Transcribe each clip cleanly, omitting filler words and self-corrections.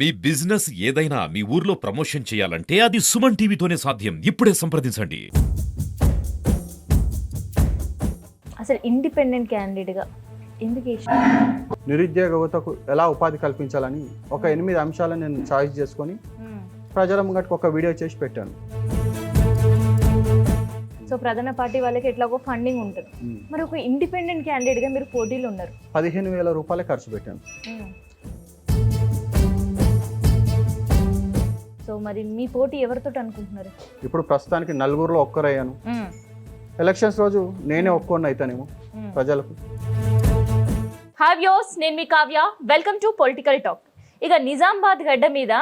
మీ business ఏదైనా మీ ఊర్లో promotion చేయాలంటే అది సుమన్ టీవీతోనే సాధ్యం. ఇప్పుడే సంప్రదించండి. అసలు ఇండిపెండెంట్ క్యాండిడేట్గా ఎందుకు ఇష్టం? నిరుద్యోగ యువతకు ఎలా ఉపాధి కల్పించాలని ఒక 8 అంశాలను నేను చాయిస్ చేసుకొని ప్రజల ముంగటికి ఒక వీడియో చేసి పెట్టాను. సో ప్రధాన పార్టీ వాళ్ళకి ఎట్లాగో ఫండింగ్ ఉంటుంది, మరి ఒక ఇండిపెండెంట్ క్యాండిడేట్గా మీరు పోటీలు ఉన్నారు. 15,000 రూపాయలే ఖర్చు పెట్టాను. సో మరి మీ పోటీ ఎవరితో అనుకుంటున్నారు? ఇప్పుడు ప్రస్తుతానికి నలుగురులో ఒక్కరయ్యాను. ఎలక్షన్స్ రోజు నేనే ఒక్కొన్ని అయితానేమో ప్రజలకు. హాయ్ వ్యూస్, నేను మీ Kavya. Welcome to political talk. ఇక నిజామాబాద్ గడ్డ మీద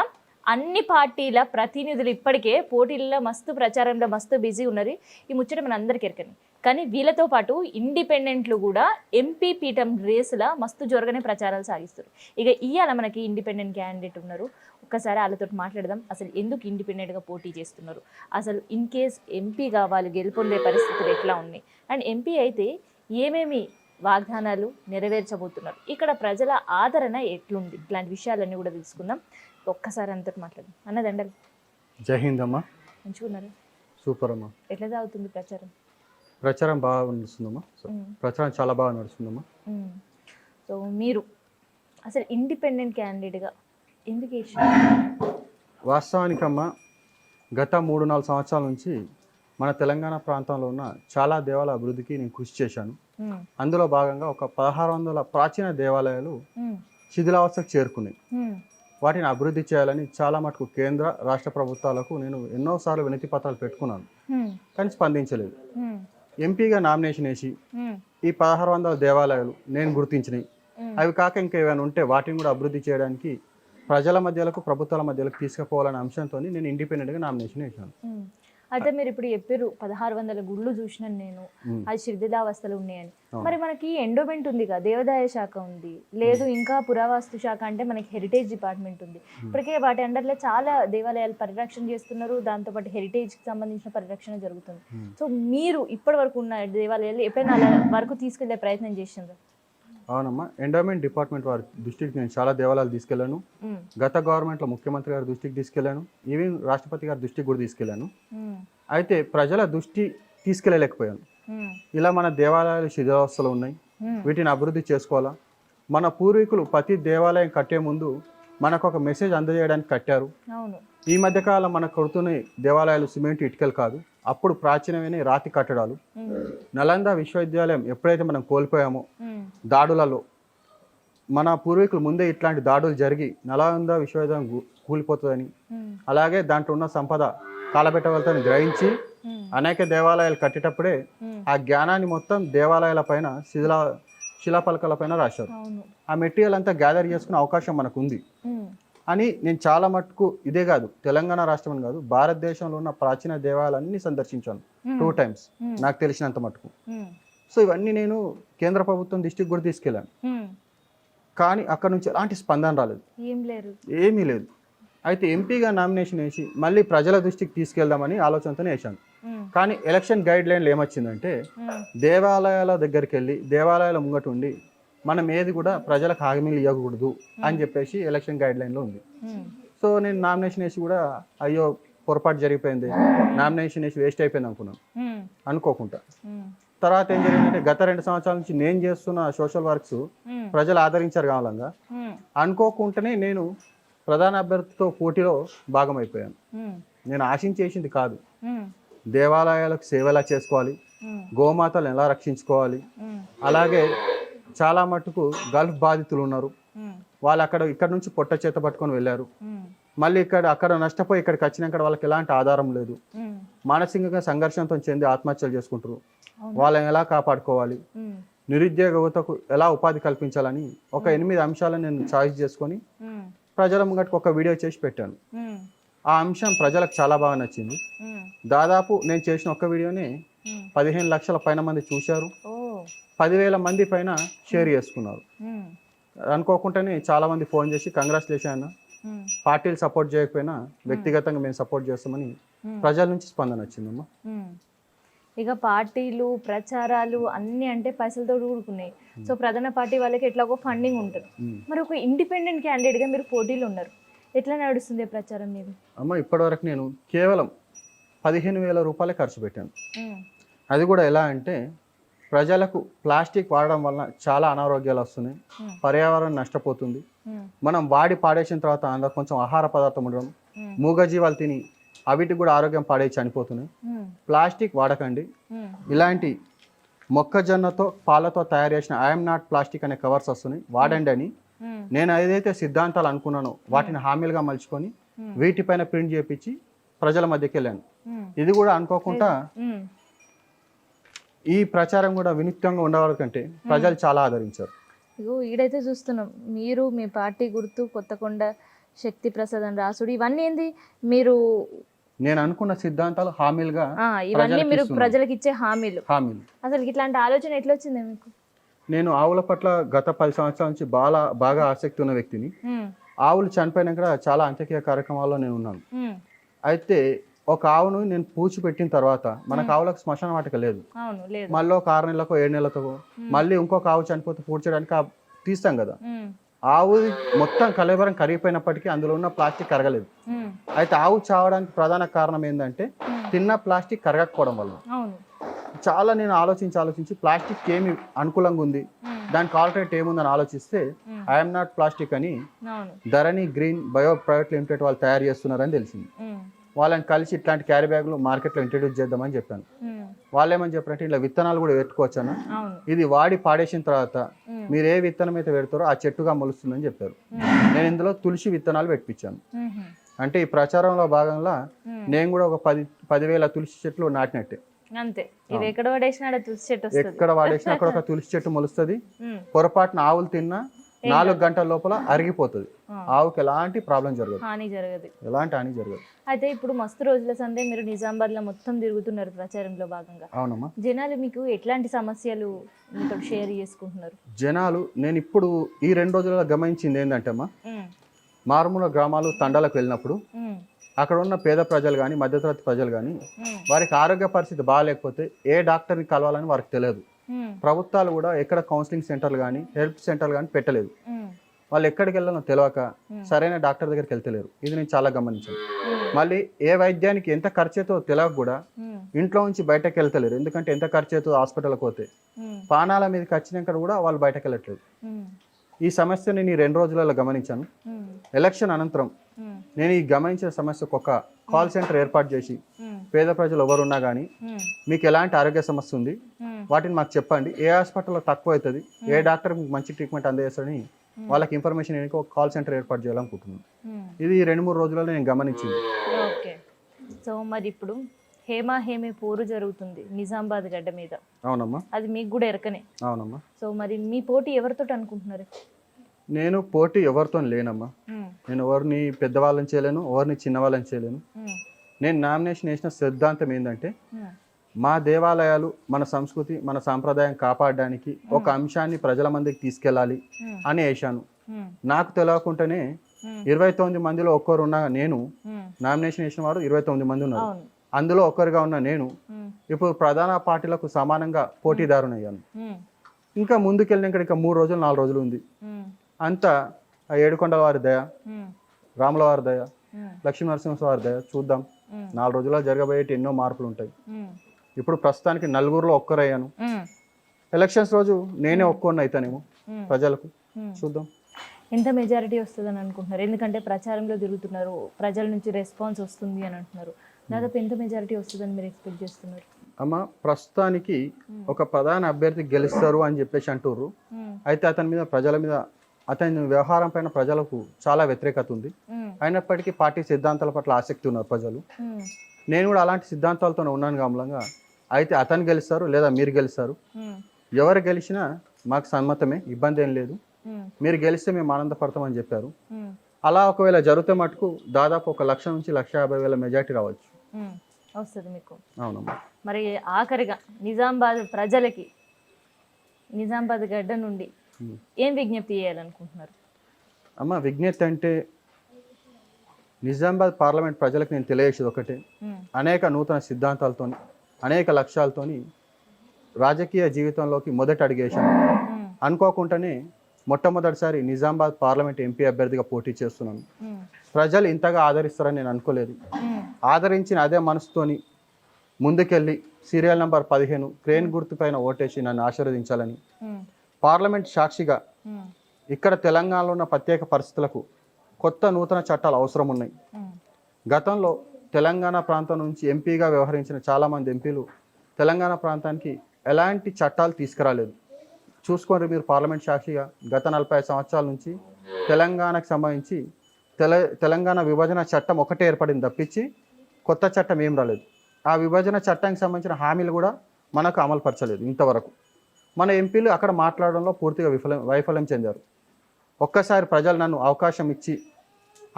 అన్ని పార్టీల ప్రతినిధులు ఇప్పటికే పోటీల్లో మస్తు ప్రచారంలో మస్తు బిజీ ఉన్నారు. ఈ ముచ్చట మన అందరికీ ఎరకని. కానీ వీళ్ళతో పాటు ఇండిపెండెంట్లు కూడా ఎంపీ పీఠం రేసులా మస్తు జోరుగానే ప్రచారాలు సాగిస్తారు. ఇక ఇవాళ మనకి ఇండిపెండెంట్ క్యాండిడేట్ ఉన్నారు. ఒక్కసారి వాళ్ళతో మాట్లాడదాం. అసలు ఎందుకు ఇండిపెండెంట్గా పోటీ చేస్తున్నారు, అసలు ఇన్ కేస్ ఎంపీ కావాలి గెలుపొందే పరిస్థితులు ఎట్లా ఉన్నాయి, అండ్ ఎంపీ అయితే ఏమేమి వాగ్దానాలు నెరవేర్చబోతున్నారు, ఇక్కడ ప్రజల ఆదరణ ఎట్లుంది, ఇట్లాంటి విషయాలన్నీ కూడా తెలుసుకుందాం. ఒక్కసారి అంతటి మాట్లాడదాం. అన్నదండలు జై హింద్ అమ్మా. మంచిగా ఉన్నారు? సూపర్ అమ్మా. ఎట్లా సాగుతుంది ప్రచారం? ప్రచారం బాగా నడుస్తుందమ్మా. ప్రచారం చాలా బాగా నడుస్తుందమ్మా. సో మీరు అసలు ఇండిపెండెంట్ క్యాండిడేట్గా ఎందుకు ఇష్టం? వాస్తవానికమ్మా, గత 3-4 సంవత్సరాల నుంచి మన తెలంగాణ ప్రాంతంలో ఉన్న చాలా దేవాలయ అభివృద్ధికి నేను కృషి చేశాను. అందులో భాగంగా ఒక 1600 ప్రాచీన దేవాలయాలు శిథిలావస్థకు చేరుకున్నాయి. వాటిని అభివృద్ధి చేయాలని చాలా మటుకు కేంద్ర రాష్ట్ర ప్రభుత్వాలకు నేను ఎన్నోసార్లు వినతి పత్రాలు పెట్టుకున్నాను, కానీ స్పందించలేదు. ఎంపీగా నామినేషన్ వేసి ఈ 1600 దేవాలయాలు నేను గుర్తించినవి, అవి కాక ఇంకా ఏమైనా ఉంటే వాటిని కూడా అభివృద్ధి చేయడానికి ప్రజల మధ్యలకు ప్రభుత్వాల మధ్యలకు తీసుకుపోవాలనే అంశంతో నేను ఇండిపెండెంట్గా నామినేషన్ వేసాను. అయితే మీరు ఇప్పుడు చెప్పారు 1600 గుళ్ళు చూసినాను నేను, అది శిథిలావస్థలు ఉన్నాయని. మరి మనకి ఎండోమెంట్ ఉంది కదా, దేవాదాయ శాఖ ఉంది, లేదు ఇంకా పురావస్తు శాఖ అంటే మనకి హెరిటేజ్ డిపార్ట్మెంట్ ఉంది. ఇప్పటికే వాటి అండర్లో చాలా దేవాలయాలు పరిరక్షణ చేస్తున్నారు, దాంతోపాటు హెరిటేజ్కి సంబంధించిన పరిరక్షణ జరుగుతుంది. సో మీరు ఇప్పటి వరకు ఉన్న దేవాలయాలు ఎప్పుడైనా అలా వరకు తీసుకెళ్లే ప్రయత్నం చేసిండ్రా? అవునమ్మా, ఎండోమెంట్ డిపార్ట్మెంట్ వారి దృష్టికి నేను చాలా దేవాలయాలు తీసుకెళ్లాను. గత గవర్నమెంట్లో ముఖ్యమంత్రి గారి దృష్టికి తీసుకెళ్లాను, ఈవెన్ రాష్ట్రపతి గారి దృష్టికి కూడా తీసుకెళ్లాను. అయితే ప్రజల దృష్టి తీసుకెళ్ళలేకపోయాను. ఇలా మన దేవాలయాలు శిథిలావస్థలో ఉన్నాయి, వీటిని అభివృద్ధి చేసుకోవాలా. మన పూర్వీకులు ప్రతి దేవాలయం కట్టే ముందు మనకు ఒక మెసేజ్ అందజేయడానికి కట్టారు. ఈ మధ్యకాలం మనకు కడుతున్న దేవాలయాలు సిమెంట్ ఇటుకలు కాదు, అప్పుడు ప్రాచీనమైన రాతి కట్టడాలు. నలంద విశ్వవిద్యాలయం ఎప్పుడైతే మనం కోల్పోయామో దాడులలో, మన పూర్వీకులు ముందే ఇట్లాంటి దాడులు జరిగి నలంద విశ్వవిద్యాలయం కూలిపోతుందని, అలాగే దాంట్లో ఉన్న సంపద కాలబెట్టగలుగుతాని గ్రహించి అనేక దేవాలయాలు కట్టేటప్పుడే ఆ జ్ఞానాన్ని మొత్తం దేవాలయాల పైన శిలాపలకాల పైన రాశారు. ఆ మెటీరియల్ అంతా గ్యాదర్ చేసుకునే అవకాశం మనకు ఉంది అని నేను చాలా మటుకు, ఇదే కాదు తెలంగాణ రాష్ట్రం అని కాదు, భారతదేశంలో ఉన్న ప్రాచీన దేవాలయాలన్నీ సందర్శించాను 2 times నాకు తెలిసినంత మటుకు. సో ఇవన్నీ నేను కేంద్ర ప్రభుత్వం దృష్టికి కూడా తీసుకెళ్ళాను, కానీ అక్కడ నుంచి ఎలాంటి స్పందన రాలేదు, ఏమీ లేదు. అయితే ఎంపీగా నామినేషన్ వేసి మళ్ళీ ప్రజల దృష్టికి తీసుకెళ్దామని ఆలోచనతోనే వేశాను. కానీ ఎలక్షన్ గైడ్ లైన్లు ఏమొచ్చిందంటే, దేవాలయాల దగ్గరికి వెళ్ళి దేవాలయాల ముంగట ఉండి మనం ఏది కూడా ప్రజలకు హామీలు ఇవ్వకూడదు అని చెప్పేసి ఎలక్షన్ గైడ్ లైన్లో ఉంది. సో నేను నామినేషన్ వేసి కూడా అయ్యో పొరపాటు జరిగిపోయింది, నామినేషన్ వేసి వేస్ట్ అయిపోయింది అనుకున్నాను. అనుకోకుండా తర్వాత ఏం జరిగిందంటే, గత 2 సంవత్సరాల నుంచి నేను చేస్తున్న సోషల్ వర్క్స్ ప్రజలు ఆదరించారు కావాలంగా, అనుకోకుండానే నేను ప్రధాన అభ్యర్థితో పోటీలో భాగమైపోయాను. నేను ఆశించేసింది కాదు, దేవాలయాలకు సేవ ఎలా చేసుకోవాలి, గోమాతలను ఎలా రక్షించుకోవాలి, అలాగే చాలా మటుకు గల్ఫ్ బాధితులు ఉన్నారు, వాళ్ళు ఇక్కడ నుంచి పొట్ట చేత పట్టుకొని వెళ్ళారు, మళ్ళీ అక్కడ నష్టపోయి ఇక్కడికి వచ్చినాక వాళ్ళకి ఎలాంటి ఆధారం లేదు, మానసికంగా సంఘర్షణతో చెంది ఆత్మహత్యలు చేసుకుంటారు, వాళ్ళని ఎలా కాపాడుకోవాలి, నిరుద్యోగ యువతకు ఎలా ఉపాధి కల్పించాలని ఒక 8 అంశాలను నేను చాయిస్ చేసుకొని ప్రజల ముంగటికి ఒక వీడియో చేసి పెట్టాను. ఆ అంశం ప్రజలకు చాలా బాగా నచ్చింది. దాదాపు నేను చేసిన ఒక్క వీడియోని 15 లక్షల పైన మంది చూశారు, 10,000 మంది పైన షేర్ చేసుకున్నారు. అనుకోకుండానే చాలా మంది ఫోన్ చేసి కంగ్రాచులేషన్, పార్టీలు సపోర్ట్ చేయకపోయినా వ్యక్తిగతంగా మేము సపోర్ట్ చేస్తామని ప్రజల నుంచి స్పందన వచ్చిందమ్మా. ఇక పార్టీలు ప్రచారాలు అన్ని అంటే పైసలతో కూడుకున్నాయి. సో ప్రధాన పార్టీ వాళ్ళకి ఎట్లాగో ఫండింగ్ ఉంటుంది, మరి ఒక ఇండిపెండెంట్ క్యాండిడేట్గా మీరు పోటీలు ఉన్నారు. ఎట్లా నడుస్తుంది ఈ ప్రచారం మీది? అమ్మ ఇప్పటివరకు నేను కేవలం 15,000 రూపాయలే ఖర్చు పెట్టాను. ఉమ్, అది కూడా ఎలా అంటే ప్రజలకు ప్లాస్టిక్ వాడడం వలన చాలా అనారోగ్యాలు వస్తున్నాయి, పర్యావరణం నష్టపోతుంది. ఉమ్, మనం వాడి పాడేసిన తర్వాత అందులో కొంచెం ఆహార పదార్థం ఉండడం, మూగజీవాలు తిని అవిటికి కూడా ఆరోగ్యం పాడే చనిపోతున్నాయి. ఉమ్, ప్లాస్టిక్ వాడకండి. ఉమ్, ఇలాంటి మొక్కజొన్నతో పాలతో తయారు చేసిన ఐఎమ్ నాట్ ప్లాస్టిక్ అనే కవర్స్ వస్తున్నాయి, వాడండి అని ఉమ్, నేను ఏదైతే సిద్ధాంతాలు అనుకున్నానో వాటిని హామీలుగా మలుచుకొని వీటిపైన ప్రింట్ చేపించి ప్రజల మధ్యకి వెళ్ళాను. ఉమ్, ఇది కూడా అనుకోకుండా ఉమ్. ఈ ప్రచారం కూడా వినూత్నంగా ఉండేవాళ్ళకంటే ప్రజలు చాలా ఆదరించారు. ఇగో ఈడైతే చూస్తున్నాం, మీరు మీ పార్టీ గుర్తు కొత్తకొండ శక్తి ప్రసాదం రాసుడు, ఇవన్నీ ఏంది మీరు? నేను అనుకున్న సిద్ధాంతాలు హామీలుగా ఇవన్నీ మీరు ప్రజలకు ఇచ్చే హామీలు. అసలు ఇట్లాంటి ఆలోచన ఎట్లా వచ్చింది మీకు? నేను ఆవుల పట్ల గత 10 సంవత్సరాల నుంచి బాగా ఆసక్తి ఉన్న వ్యక్తిని. ఆవులు చనిపోయినాక చాలా అంత్యక్రియ కార్యక్రమాల్లో నేను ఉన్నాను. అయితే ఒక ఆవును నేను పూచి పెట్టిన తర్వాత మనకు ఆవులకు శ్మశాన వాటిక లేదు. మళ్ళీ ఒక 6 నెలలకో 7 నెలలతో మళ్ళీ ఇంకొక ఆవు చనిపోతే పూడ్చడానికి తీస్తాం కదా. ఆవు మొత్తం కలేబరం కరిగిపోయినప్పటికీ అందులో ఉన్న ప్లాస్టిక్ కరగలేదు. అయితే ఆవు చావడానికి ప్రధాన కారణం ఏంటంటే తిన్న ప్లాస్టిక్ కరగకపోవడం వల్ల. చాలా నేను ఆలోచించి ప్లాస్టిక్ ఏమి అనుకూలంగా ఉంది, దానికి ఆల్టర్నేట్ ఏముందని ఆలోచిస్తే ఐఎమ్ నాట్ ప్లాస్టిక్ అని ధరణి గ్రీన్ బయో ప్రైవేట్ లిమిటెడ్ వాళ్ళు తయారు చేస్తున్నారని తెలిసింది. వాళ్ళని కలిసి ఇట్లాంటి క్యారీ బ్యాగులు మార్కెట్లో ఇంట్రడ్యూస్ చేద్దామని చెప్పాను. వాళ్ళు ఏమని చెప్పారంటే ఇలా విత్తనాలు కూడా పెట్టుకోవచ్చు అన్న, ఇది వాడి పాడేసిన తర్వాత మీరు ఏ విత్తనం అయితే పెడతారో ఆ చెట్టుగా మొలుస్తుందని చెప్పారు. నేను ఇందులో తులసి విత్తనాలు పెట్టించాను. అంటే ఈ ప్రచారంలో భాగంగా నేను కూడా ఒక 10,000 తులసి చెట్లు నాటినట్టే. అంతే, ఎక్కడ వాడేసినా అక్కడ ఒక తులసి చెట్టు మొలుస్తుంది. పొరపాటున ఆవులు తిన్నా 4 గంటల లోపల అరిగిపోతుంది. ఆవుకి ఎలాంటి ప్రాబ్లం జరగదు, ఎలాంటి హాని జరగదు. అయితే ఇప్పుడు మస్తు రోజుల సందే మీరు నిజామాబాద్ లో మొత్తం తిరుగుతున్నారు ప్రచారంలో భాగంగా. అవునమ్మా. జనాలు మీకు ఎట్లాంటి సమస్యలు మీతో షేర్ చేసుకుంటున్నారు? జనాలు నేను ఇప్పుడు ఈ 2 రోజులలో గమనించింది ఏంటంటే అమ్మా, మారుమూల గ్రామాలు తండాలకు వెళ్ళినప్పుడు అక్కడ ఉన్న పేద ప్రజలు కానీ మధ్యతరగతి ప్రజలు కానీ వారికి ఆరోగ్య పరిస్థితి బాగాలేకపోతే ఏ డాక్టర్ని కలవాలని వారికి తెలియదు. ప్రభుత్వాలు కూడా ఎక్కడ కౌన్సిలింగ్ సెంటర్లు కానీ హెల్త్ సెంటర్లు కానీ పెట్టలేదు. వాళ్ళు ఎక్కడికి వెళ్ళాలో తెలియక సరైన డాక్టర్ దగ్గరికి వెళ్తలేరు. ఇది నేను చాలా గమనించాను. మళ్ళీ ఏ వైద్యానికి ఎంత ఖర్చు అవుతో తెలియక కూడా ఇంట్లో నుంచి బయటకు వెళ్తలేరు. ఎందుకంటే ఎంత ఖర్చు అవుతుందో హాస్పిటల్కి పోతే పానాల మీదకి వచ్చినాక కూడా వాళ్ళు బయటకు వెళ్ళట్లేదు. ఈ సమస్యని నేను 2 రోజులలో గమనించాను. ఎలక్షన్ అనంతరం నేను ఈ గమనించిన సమస్యకు ఒక కాల్ సెంటర్ ఏర్పాటు చేసి పేద ప్రజలు ఎవరున్నా కానీ మీకు ఎలాంటి ఆరోగ్య సమస్య ఉంది వాటిని మాకు చెప్పండి, ఏ హాస్పిటల్లో తక్కువ అవుతుంది, ఏ డాక్టర్ మీకు మంచి ట్రీట్మెంట్ అందేస్తారని వాళ్ళకి ఇన్ఫర్మేషన్ ఒక కాల్ సెంటర్ ఏర్పాటు చేయాలనుకుంటున్నాను. ఇది 2-3 రోజులలో నేను గమనించింది. ఓకే, సో మరి ఇప్పుడు హేమీ పోరు జరుగుతుంది నిజామాబాద్ గడ్డ మీద. అవునమ్మా. అది మీకు కూడా ఎరకనే. అవునమ్మా. సో మరి మీ పోటీ ఎవరితో అనుకుంటున్నారు? నేను పోటీ ఎవరితో లేనమ్మా. నేను ఎవరిని పెద్దవాళ్ళని చేయలేను, ఎవరిని చిన్నవాళ్ళని చేయలేను. నేను నామినేషన్ వేసిన సిద్ధాంతం ఏంటంటే మా దేవాలయాలు మన సంస్కృతి మన సాంప్రదాయం కాపాడడానికి ఒక అంశాన్ని ప్రజల మందికి తీసుకెళ్ళాలి అని వేశాను. నాకు తెలియకుండానే 29 మందిలో ఒక్కరున్నా నేను నామినేషన్ వేసిన వారు 29 మంది ఉన్నారు. అందులో ఒక్కరిగా ఉన్న నేను ఇప్పుడు ప్రధాన పార్టీలకు సమానంగా పోటీదారునయ్యాను. ఇంకా ముందుకెళ్ళినాక ఇంకా 3 రోజులు 4 రోజులు ఉంది. అంతా ఏడుకొండల వారి దయ, రాముల వారి దయ, లక్ష్మీ నరసింహ వారి దయ చూద్దాం. 4 రోజుల్లో జరగబోయేటి ఎన్నో మార్పులు ఉంటాయి. ఇప్పుడు ప్రస్తుతానికి 4గురిలో ఒక్కరయ్యాను. ఎలక్షన్స్ రోజు నేనే ఒక్కరిని అవుతానేమో ప్రజలకు, చూద్దాం. ఎంత మెజారిటీ వస్తుందని అనుకుంటున్నారు? ఎందుకంటే ప్రచారంలో తిరుగుతున్నారు, ప్రజల నుంచి రెస్పాన్స్ వస్తుంది అని అంటున్నారు. దాదాపు ఎంత మెజారిటీ వస్తుందని మీరు ఎక్స్పెక్ట్ చేస్తున్నారు? అమ్మ ప్రస్తుతానికి ఒక ప్రధాన అభ్యర్థి గెలుస్తారు అని చెప్పేసి అంటుర్రు. అయితే అతని మీద ప్రజల మీద అతని వ్యవహారం పైన ప్రజలకు చాలా వ్యతిరేకత ఉంది. అయినప్పటికీ పార్టీ సిద్ధాంతాల పట్ల ఆసక్తి ఉన్నారు ప్రజలు. నేను కూడా అలాంటి సిద్ధాంతాలతో ఉన్నాను గమలంగా. అయితే అతను గెలుస్తారు లేదా మీరు గెలుస్తారు, ఎవరు గెలిచినా మాకు సమ్మతమే, ఇబ్బంది ఏం లేదు. మీరు గెలిస్తే మేము ఆనందపడతామని చెప్పారు. అలా ఒకవేళ జరిగితే మటుకు దాదాపు 1,00,000 నుంచి 1,50,000 మెజార్టీ రావచ్చు. వస్తుంది మీకు? అవునమ్మా. మరి ఆఖరిగా నిజామాబాద్ ప్రజలకి నిజామాబాద్ గడ్డ నుండి ఏం విజ్ఞప్తి చేయాలనుకుంటున్నారు? అమ్మ విజ్ఞప్తి అంటే నిజామాబాద్ పార్లమెంట్ ప్రజలకు నేను తెలియజేసేది ఒకటే, అనేక నూతన సిద్ధాంతాలతోని అనేక లక్ష్యాలతోని రాజకీయ జీవితంలోకి మొదటి అడిగేశాను. అనుకోకుండానే మొట్టమొదటిసారి నిజామాబాద్ పార్లమెంట్ ఎంపీ అభ్యర్థిగా పోటీ చేస్తున్నాను. ప్రజలు ఇంతగా ఆదరిస్తారని నేను అనుకోలేదు. ఆదరించిన అదే మనసుతోని ముందుకెళ్ళి సీరియల్ నంబర్ 15 క్రేన్ గుర్తుపైన ఓటేసి నన్ను ఆశీర్వదించాలని, పార్లమెంట్ సాక్షిగా ఇక్కడ తెలంగాణలో ఉన్న ప్రత్యేక పరిస్థితులకు కొత్త నూతన చట్టాలు అవసరం ఉన్నాయి. గతంలో తెలంగాణ ప్రాంతం నుంచి ఎంపీగా వ్యవహరించిన చాలామంది ఎంపీలు తెలంగాణ ప్రాంతానికి ఎలాంటి చట్టాలు తీసుకురాలేదు. చూసుకోండి మీరు పార్లమెంట్ సాక్షిగా గత 45 సంవత్సరాల నుంచి తెలంగాణకు సంబంధించి తెలంగాణ విభజన చట్టం ఒకటే ఏర్పడింది తప్పించి కొత్త చట్టం ఏం రాలేదు. ఆ విభజన చట్టానికి సంబంధించిన హామీలు కూడా మనకు అమలుపరచలేదు ఇంతవరకు. మన ఎంపీలు అక్కడ మాట్లాడడంలో పూర్తిగా వైఫల్యం చెందారు. ఒక్కసారి ప్రజలు నన్ను అవకాశం ఇచ్చి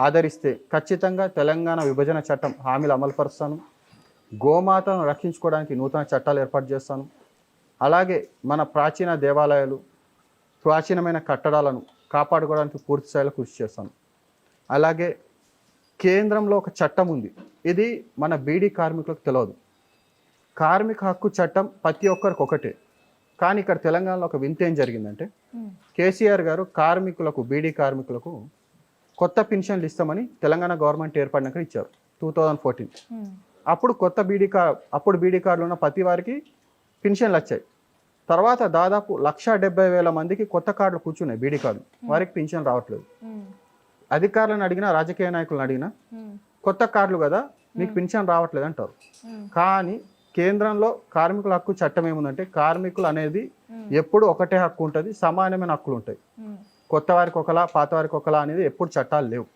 ఆదరిస్తే ఖచ్చితంగా తెలంగాణ విభజన చట్టం హామీలు అమలుపరుస్తాను. గోమాతను రక్షించుకోవడానికి నూతన చట్టాలు ఏర్పాటు చేస్తాను. అలాగే మన ప్రాచీన దేవాలయాలు, ప్రాచీనమైన కట్టడాలను కాపాడుకోవడానికి పూర్తి స్థాయిలో కృషి చేస్తాను. అలాగే కేంద్రంలో ఒక చట్టం ఉంది, ఇది మన బీడీ కార్మికులకు తెలియదు. కార్మిక హక్కు చట్టం ప్రతి ఒక్కరికి ఒకటే. కానీ ఇక్కడ తెలంగాణలో ఒక వింత ఏం జరిగిందంటే కేసీఆర్ గారు కార్మికులకు, బీడీ కార్మికులకు కొత్త పెన్షన్లు ఇస్తామని తెలంగాణ గవర్నమెంట్ ఏర్పడినాక ఇచ్చారు 2014. అప్పుడు కొత్త బీడీ కార్డులు ఉన్న ప్రతి వారికి పెన్షన్లు వచ్చాయి. తర్వాత దాదాపు 170,000 మందికి కొత్త కార్డులు కూర్చున్నాయి, బీడీ కార్డులు, వారికి పెన్షన్ రావట్లేదు. అధికారులను అడిగినా, రాజకీయ నాయకులను అడిగినా కొత్త కార్డులు కదా మీకు పెన్షన్ రావట్లేదు అంటారు. కానీ కేంద్రంలో కార్మికుల హక్కు చట్టం ఏముందంటే కార్మికులు అనేది ఎప్పుడు ఒకటే హక్కు ఉంటుంది, సమానమైన హక్కులు ఉంటాయి. కొత్త వారికి ఒకలా, పాత వారికి ఒకలా అనేది ఎప్పుడు చట్టాలు లేవు.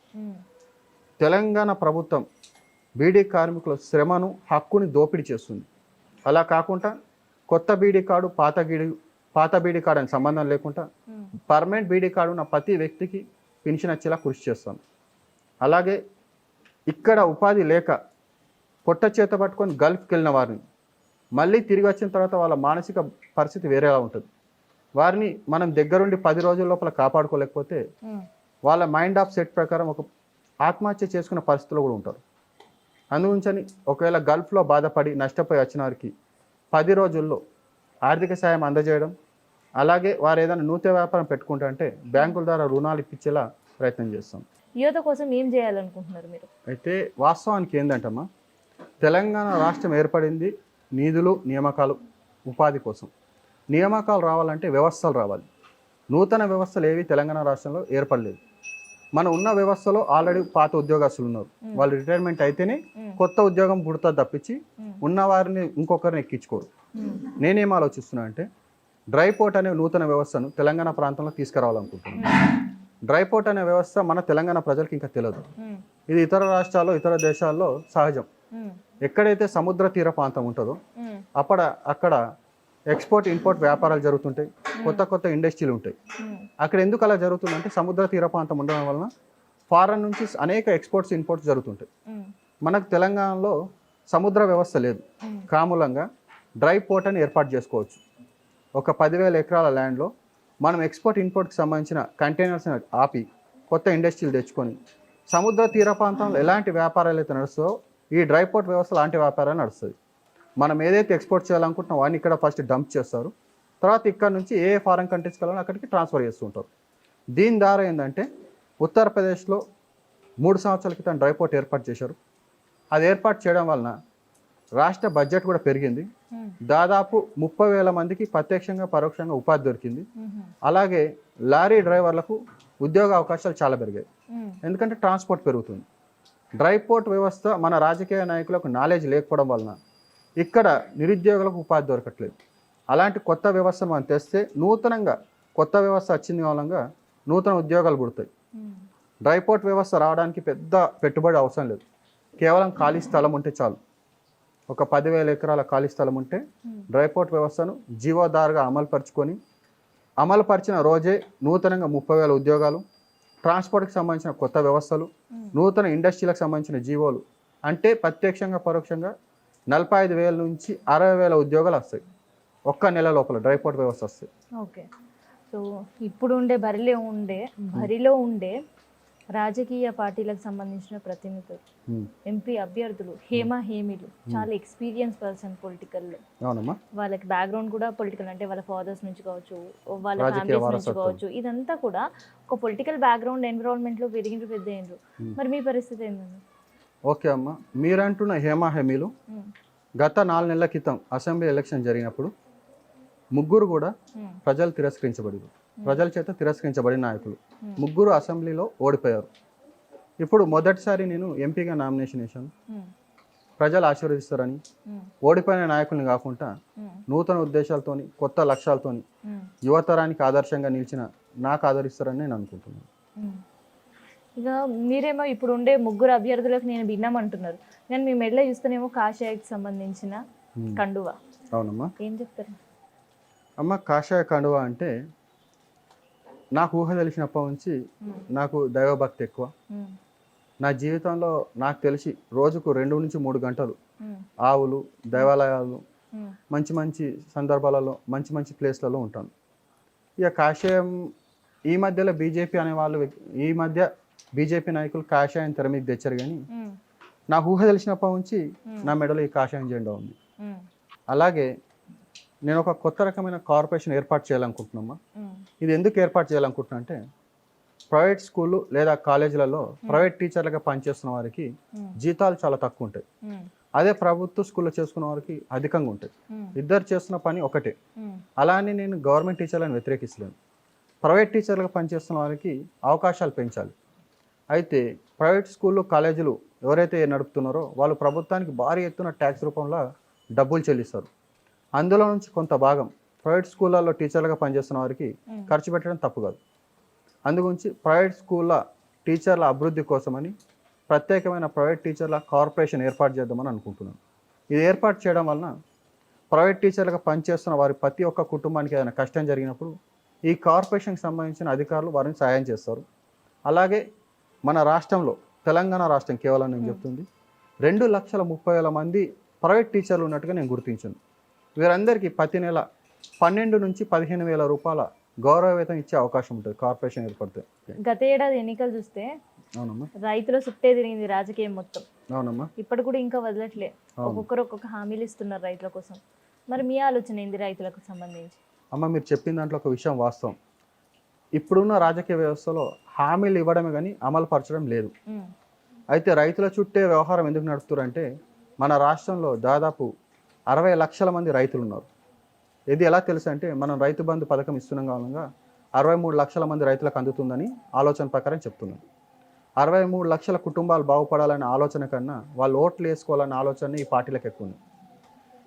తెలంగాణ ప్రభుత్వం బీడీ కార్మికుల శ్రమను, హక్కుని దోపిడీ చేస్తుంది. అలా కాకుండా కొత్త బీడీ కార్డు, పాత బీడీ కార్డు అని సంబంధం లేకుండా పర్మనెంట్ బీడీ కార్డు ఉన్న ప్రతి వ్యక్తికి పెన్షన్ వచ్చేలా కృషి చేస్తాను. అలాగే ఇక్కడ ఉపాధి లేక పొట్ట చేత పట్టుకొని గల్ఫ్కి వెళ్ళిన వారిని మళ్ళీ తిరిగి వచ్చిన తర్వాత వాళ్ళ మానసిక పరిస్థితి వేరేలా ఉంటుంది. వారిని మనం దగ్గరుండి 10 రోజుల లోపల కాపాడుకోలేకపోతే వాళ్ళ మైండ్ ఆఫ్ సెట్ ప్రకారం ఒక ఆత్మహత్య చేసుకునే పరిస్థితులు కూడా ఉంటారు. అందుగురించి ఒకవేళ గల్ఫ్లో బాధపడి నష్టపోయి వచ్చిన వారికి 10 రోజుల్లో ఆర్థిక సాయం అందజేయడం, అలాగే వారు ఏదైనా నూతన వ్యాపారం పెట్టుకుంటా అంటే బ్యాంకుల ద్వారా రుణాలు ఇప్పించేలా ప్రయత్నం చేస్తాం. యువత కోసం ఏం చేయాలనుకుంటున్నారు మీరు? అయితే వాస్తవానికి ఏంటంటమ్మా, తెలంగాణ రాష్ట్రం ఏర్పడింది నిధులు, నియామకాలు, ఉపాధి కోసం. నియామకాలు రావాలంటే వ్యవస్థలు రావాలి. నూతన వ్యవస్థలు ఏవి తెలంగాణ రాష్ట్రంలో ఏర్పడలేదు. మన ఉన్న వ్యవస్థలో ఆల్రెడీ పాత ఉద్యోగస్తులు ఉన్నారు, వాళ్ళు రిటైర్మెంట్ అయితేనే కొత్త ఉద్యోగం పుడుతుంది తప్పించి ఉన్న వారిని ఇంకొకరిని ఎక్కించుకోరు. నేనేం ఆలోచిస్తున్నా అంటే డ్రై పోర్ట్ అనే నూతన వ్యవస్థను తెలంగాణ ప్రాంతంలో తీసుకురావాలనుకుంటున్నాను. డ్రై పోర్ట్ అనే వ్యవస్థ మన తెలంగాణ ప్రజలకు ఇంకా తెలియదు. ఇది ఇతర రాష్ట్రాల్లో, ఇతర దేశాల్లో సహజం. ఎక్కడైతే సముద్ర తీర ప్రాంతం ఉంటుందో అక్కడ ఎక్స్పోర్ట్, ఇంపోర్ట్ వ్యాపారాలు జరుగుతుంటాయి, కొత్త ఇండస్ట్రీలు ఉంటాయి. అక్కడ ఎందుకు అలా జరుగుతుందంటే సముద్ర తీర ప్రాంతం ఉండడం వలన ఫారెన్ నుంచి అనేక ఎక్స్పోర్ట్స్, ఇంపోర్ట్స్ జరుగుతుంటాయి. మనకు తెలంగాణలో సముద్ర వ్యవస్థ లేదు. కామూలంగా డ్రై పోర్ట్ అని ఏర్పాటు చేసుకోవచ్చు. ఒక 10,000 ఎకరాల ల్యాండ్లో మనం ఎక్స్పోర్ట్, ఇంపోర్ట్కి సంబంధించిన కంటైనర్స్ని ఆపి కొత్త ఇండస్ట్రీలు తెచ్చుకొని సముద్ర తీర ప్రాంతంలో ఎలాంటి వ్యాపారాలు అయితే నడుస్తాయో ఈ డ్రై పోర్ట్ వ్యవస్థ లాంటి వ్యాపారాలు నడుస్తుంది. మనం ఏదైతే ఎక్స్పోర్ట్ చేయాలనుకుంటున్నాం వాడిని ఇక్కడ ఫస్ట్ డంప్ చేస్తారు, తర్వాత ఇక్కడ నుంచి ఏ ఫారెన్ కంట్రీస్కి వెళ్ళాలో అక్కడికి ట్రాన్స్ఫర్ చేస్తూ ఉంటారు. దీని ద్వారా ఏంటంటే ఉత్తరప్రదేశ్లో 3 సంవత్సరాల క్రితం డ్రై పోర్ట్ ఏర్పాటు చేశారు. అది ఏర్పాటు చేయడం వలన రాష్ట్ర బడ్జెట్ కూడా పెరిగింది. దాదాపు 30,000 మందికి ప్రత్యక్షంగా, పరోక్షంగా ఉపాధి దొరికింది. అలాగే లారీ డ్రైవర్లకు ఉద్యోగ అవకాశాలు చాలా పెరిగాయి, ఎందుకంటే ట్రాన్స్పోర్ట్ పెరుగుతుంది. డ్రై పోర్ట్ వ్యవస్థ మన రాజకీయ నాయకులకు నాలెడ్జ్ లేకపోవడం వలన ఇక్కడ నిరుద్యోగులకు ఉపాధి దొరకట్లేదు. అలాంటి కొత్త వ్యవస్థను మనం తెస్తే నూతనంగా కొత్త వ్యవస్థ వచ్చింది మూలంగా నూతన ఉద్యోగాలు పుడతాయి. డ్రై పోర్ట్ వ్యవస్థ రావడానికి పెద్ద పెట్టుబడి అవసరం లేదు, కేవలం ఖాళీ స్థలం ఉంటే చాలు. ఒక 10,000 ఎకరాల ఖాళీ స్థలం ఉంటే డ్రై పోర్ట్ వ్యవస్థను జీవోదారుగా అమలుపరిచిన రోజే నూతనంగా 30,000 ఉద్యోగాలు, ట్రాన్స్పోర్ట్కి సంబంధించిన కొత్త వ్యవస్థలు, నూతన ఇండస్ట్రీలకు సంబంధించిన జీవోలు, అంటే ప్రత్యక్షంగా, పరోక్షంగా 45,000 నుంచి 60,000 ఉద్యోగాలు వస్తాయి ఒక్క నెల లోపల డ్రై పోర్ట్ వ్యవస్థ వస్తాయి. ఓకే, సో ఇప్పుడు బరిలో ఉండే రాజకీయ పార్టీలకు సంబంధించిన ప్రతినిధులు, ఎంపీ అభ్యర్థులు, హేమీలు చాలా ఎక్స్పీరియన్స్ పర్సన్ పొలిటికల్లో. అవునమ్మా. వాళ్ళకి బ్యాక్గ్రౌండ్ కూడా పొలిటికల్, అంటే వాళ్ళ ఫాదర్స్ నుంచి కావచ్చు, వాళ్ళ ఫ్యామిలీస్ నుంచి కావచ్చు, ఇదంతా కూడా ఒక పొలిటికల్ బ్యాక్గ్రౌండ్ ఎన్విరాన్మెంట్లో పెరిగిండ్రు, పెద్ద అయినరు. మరి మీ పరిస్థితి ఏంటండి? ఓకే అమ్మ, మీరంటున్న హేమీలు గత 4 నెలల క్రితం అసెంబ్లీ ఎలక్షన్ జరిగినప్పుడు ముగ్గురు కూడా ప్రజలు తిరస్కరించబడి, ప్రజల చేత తిరస్కరించబడిన నాయకులు ముగ్గురు అసెంబ్లీలో ఓడిపోయారు. ఇప్పుడు మొదటిసారి నేను ఎంపీగా నామినేషన్ వేశాను. ప్రజలు ఆశీర్వదిస్తారని, ఓడిపోయిన నాయకుల్ని కాకుండా నూతన ఉద్దేశాలతోని, కొత్త లక్ష్యాలతోని యువతరానికి ఆదర్శంగా నిలిచిన నాకు ఆదరిస్తారని నేను అనుకుంటున్నాను. ఇక మీరేమో ఇప్పుడు ఉండే ముగ్గురు అభ్యర్థులకు నేను భిన్నమంటున్నారు, కానీ మీ మెడలో చూస్తేనేమో కాషాయకి సంబంధించిన కండువా. అవునమ్మా. ఏం చెప్తారు అమ్మ? కాషాయ కండువా అంటే నాకు ఊహ తెలిసినప్పటి నుంచి నాకు దైవభక్తి ఎక్కువ. నా జీవితంలో నాకు తెలిసి రోజుకు 2 నుంచి 3 గంటలు ఆవులు, దేవాలయాలు, మంచి మంచి సందర్భాలలో, మంచి మంచి ప్లేస్లలో ఉంటాను. ఇక కాషాయం ఈ మధ్యలో బీజేపీ అనేవాళ్ళు, ఈ మధ్య బీజేపీ నాయకులు కాషాయం తెర మీద తెచ్చారు, కానీ నాకు ఊహ తెలిసినప్పటి నుంచి నా మెడలో ఈ కాషాయం జెండా ఉంది. అలాగే నేను ఒక కొత్త రకమైన కార్పొరేషన్ ఏర్పాటు చేయాలనుకుంటున్నామా. ఇది ఎందుకు ఏర్పాటు చేయాలనుకుంటున్నా అంటే, ప్రైవేట్ స్కూళ్ళు లేదా కాలేజీలలో ప్రైవేట్ టీచర్లుగా పనిచేస్తున్న వారికి జీతాలు చాలా తక్కువ ఉంటాయి. అదే ప్రభుత్వ స్కూల్లో చేసుకున్న వారికి అధికంగా ఉంటాయి. ఇద్దరు చేస్తున్న పని ఒకటే. అలా అని నేను గవర్నమెంట్ టీచర్లను వ్యతిరేకిస్తలేను. ప్రైవేట్ టీచర్లుగా పనిచేస్తున్న వారికి అవకాశాలు పెంచాలి. అయితే ప్రైవేట్ స్కూళ్ళు, కాలేజీలు ఎవరైతే నడుపుతున్నారో వాళ్ళు ప్రభుత్వానికి భారీ ఎత్తున ట్యాక్స్ రూపంలో డబ్బులు చెల్లిస్తారు. అందులో నుంచి కొంత భాగం ప్రైవేట్ స్కూళ్ళల్లో టీచర్లుగా పనిచేస్తున్న వారికి ఖర్చు పెట్టడం తప్పు కాదు. అందుగురించి ప్రైవేట్ స్కూళ్ళ టీచర్ల అభివృద్ధి కోసమని ప్రత్యేకమైన ప్రైవేట్ టీచర్ల కార్పొరేషన్ ఏర్పాటు చేద్దామని అనుకుంటున్నాను. ఇది ఏర్పాటు చేయడం వలన ప్రైవేట్ టీచర్లుగా పనిచేస్తున్న వారి ప్రతి ఒక్క కుటుంబానికి ఏదైనా కష్టం జరిగినప్పుడు ఈ కార్పొరేషన్కి సంబంధించిన అధికారులు వారిని సాయం చేస్తారు. అలాగే మన రాష్ట్రంలో, తెలంగాణ రాష్ట్రం కేవలం నేను చెప్తుంది, 2,30,000 మంది ప్రైవేట్ టీచర్లు ఉన్నట్టుగా నేను గుర్తించాను. వీరందరికీ ప్రతి నెల 12 నుంచి 15,000 రూపాయల గౌరవ వేతనం ఇచ్చే అవకాశం ఉంటుంది కార్పొరేషన్ ఏర్పడితే. గత ఏడాది ఎన్నికలు చూస్తే అవునమ్మా, రైతుల చుట్టే తిరిగింది రాజకీయం మొత్తం. అవునమ్మా. ఇప్పుడు కూడా ఇంకా వదలట్లే, ఒక్కొక్కరు ఒక్కొక్క హామీలు ఇస్తున్నారు రైతుల కోసం. మరి మీ ఆలోచన ఏంది రైతులకు సంబంధించి? అమ్మ, మీరు చెప్పిన దాంట్లో ఒక విషయం వాస్తవం. ఇప్పుడున్న రాజకీయ వ్యవస్థలో హామీలు ఇవ్వడమే కానీ అమలు పరచడం లేదు. అయితే రైతుల చుట్టే వ్యవహారం ఎందుకు నడుపుతారంటే, మన రాష్ట్రంలో దాదాపు 60 లక్షల మంది రైతులు ఉన్నారు. ఇది ఎలా తెలుసు అంటే, మనం రైతు బంధు పథకం ఇస్తున్నాం కారణంగా 63 లక్షల మంది రైతులకు అందుతుందని ఆలోచన ప్రకారం చెప్తున్నాం. 63 లక్షల కుటుంబాలు బాగుపడాలనే ఆలోచన కన్నా వాళ్ళు ఓట్లు వేసుకోవాలనే ఆలోచన ఈ పార్టీలకు ఎక్కువ ఉంది.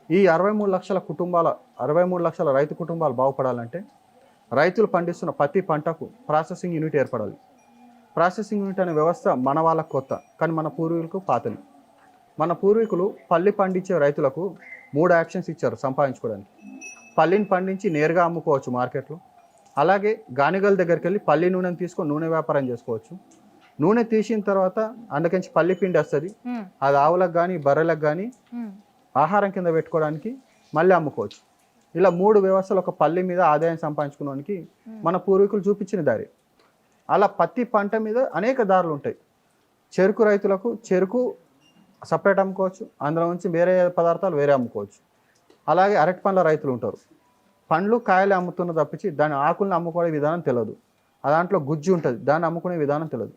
ఈ 63 లక్షల కుటుంబాల 63 లక్షల రైతు కుటుంబాలు బాగుపడాలంటే రైతులు పండిస్తున్న ప్రతి పంటకు ప్రాసెసింగ్ యూనిట్ ఏర్పడాలి. ప్రాసెసింగ్ యూనిట్ అనే వ్యవస్థ మన వాళ్ళకు కొత్త, కానీ మన పూర్వీకులకు పాతది. మన పూర్వీకులు పల్లి పండించే రైతులకు 3 ఆప్షన్స్ ఇచ్చారు సంపాదించుకోవడానికి. పల్లిని పండించి నేరుగా అమ్ముకోవచ్చు మార్కెట్లో. అలాగే గానిగల దగ్గరికి వెళ్ళి పల్లి నూనెను తీసుకొని నూనె వ్యాపారం చేసుకోవచ్చు. నూనె తీసిన తర్వాత అందుకంచి పల్లి పిండి వస్తుంది, అది ఆవులకు కానీ బర్రెలకు కానీ ఆహారం కింద పెట్టుకోవడానికి మళ్ళీ అమ్ముకోవచ్చు. ఇలా 3 వ్యవస్థలు ఒక పల్లి మీద ఆదాయం సంపాదించుకోవడానికి మన పూర్వీకులు చూపించిన దారి. అలా పత్తి పంట మీద అనేక దారులు ఉంటాయి. చెరుకు రైతులకు చెరుకు సపరేట్ అమ్ముకోవచ్చు, అందులో నుంచి వేరే పదార్థాలు వేరే అమ్ముకోవచ్చు. అలాగే అరటి పండ్ల రైతులు ఉంటారు. పండ్లు కాయలు అమ్ముతున్న తప్పించి దాని ఆకులను అమ్ముకునే విధానం తెలియదు. దాంట్లో గుజ్జు ఉంటుంది, దాన్ని అమ్ముకునే విధానం తెలియదు.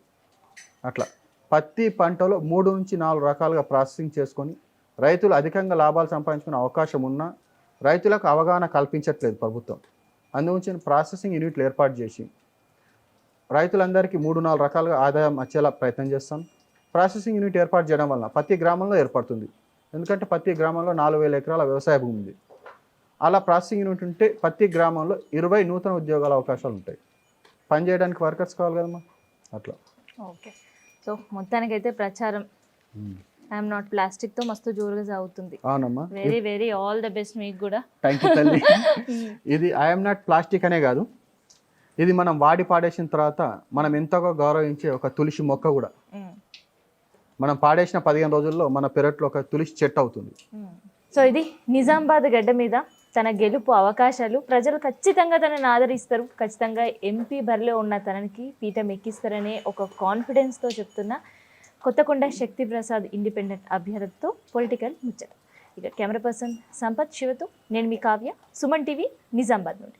అట్లా పత్తి పంటలో 3 నుంచి 4 రకాలుగా ప్రాసెసింగ్ చేసుకొని రైతులు అధికంగా లాభాలు సంపాదించుకునే అవకాశం ఉన్నా రైతులకు అవగాహన కల్పించట్లేదు ప్రభుత్వం. అందుగురించి ప్రాసెసింగ్ యూనిట్లు ఏర్పాటు చేసి రైతులందరికీ 3-4 రకాలుగా ఆదాయం వచ్చేలా ప్రయత్నం చేస్తాం. ప్రాసెసింగ్ యూనిట్ ఏర్పాటు చేయడం వలన ప్రతి గ్రామంలో ఏర్పడుతుంది. ఎందుకంటే ప్రతి గ్రామంలో 4,000 ఎకరాల వ్యవసాయ భూమి ఉంది. అలా ప్రాసెసింగ్ యూనిట్ ఉంటే ప్రతి గ్రామంలో 20 నూతన ఉద్యోగాల అవకాశాలు ఉంటాయి. పనిచేయడానికి వర్కర్స్ కావాలి కదమ్మా, అట్లా. ఓకే, సో మొత్తానికైతే ప్రచారం ఐఎమ్ నాట్ ప్లాస్టిక్తో మస్తు జోరుగా సాగుతుంది. అవునమ్మా, very very all the best మీకు కూడా. థ్యాంక్ యూ తల్లి. ఇది ఐఎమ్ నాట్ ప్లాస్టిక్ అనే కాదు, ఇది మనం వాడి పాడేసిన తర్వాత మనం ఎంతగా గౌరవించే ఒక తులసి మొక్క కూడా. మనం పాడేసిన 15 రోజుల్లో మన పెరట్లో ఒక తులసి చెట్టు అవుతుంది. సో ఇది నిజామాబాద్ గడ్డ మీద తన గెలుపు అవకాశాలు ప్రజలు ఖచ్చితంగా తనని ఆదరిస్తారు, ఖచ్చితంగా ఎంపీ బరిలో ఉన్న తనకి పీఠం ఎక్కిస్తారనే ఒక కాన్ఫిడెన్స్తో చెప్తున్న కొత్తకొండ శక్తి ప్రసాద్ ఇండిపెండెంట్ అభ్యర్థితో పొలిటికల్ ముచ్చట. ఇక కెమెరా పర్సన్ సంపత్ శివతో నేను మీ కావ్య, సుమన్ టీవీ, నిజామాబాద్ నుండి.